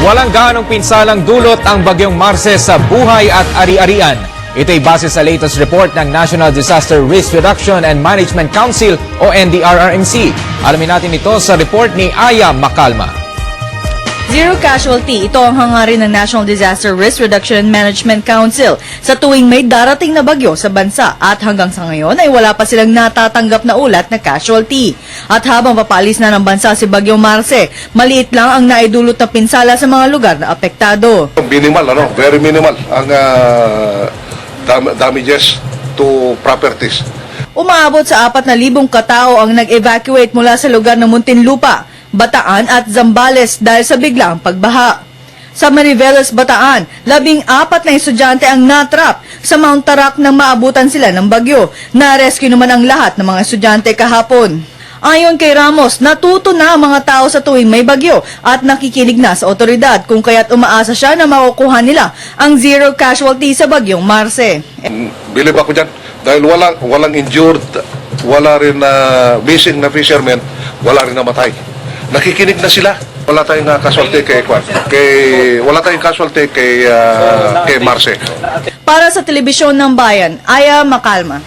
Walang gaanong pinsalang dulot ang bagyong Marce sa buhay at ari-arian. Ito'y base sa latest report ng National Disaster Risk Reduction and Management Council o NDRRMC. Alamin natin ito sa report ni Aya Macalma. Zero casualty, ito ang hangarin ng National Disaster Risk Reduction and Management Council sa tuwing may darating na bagyo sa bansa at hanggang sa ngayon ay wala pa silang natatanggap na ulat na casualty. At habang papalis na ng bansa si Bagyong Marce, maliit lang ang naidulot na pinsala sa mga lugar na apektado. Minimal, very minimal ang damages to properties. Umaabot sa 4,000 katao ang nag-evacuate mula sa lugar ng Muntinlupa, Bataan at Zambales dahil sa biglang pagbaha. Sa Mariveles, Bataan, 14 na estudyante ang natrap sa Mount Tarak nang maabutan sila ng bagyo. Na-rescue naman ang lahat ng mga estudyante kahapon. Ayon kay Ramos, natuto na ang mga tao sa tuwing may bagyo at nakikinig na sa otoridad kung kaya't umaasa siya na makukuha nila ang zero casualty sa bagyong Marce. Believe ako dyan, dahil walang injured, wala rin missing na fishermen, wala rin namatay. Nakikinig na sila. Wala tayong casualty kay Marce. Para sa Telebisyon ng Bayan, Aya Macalma.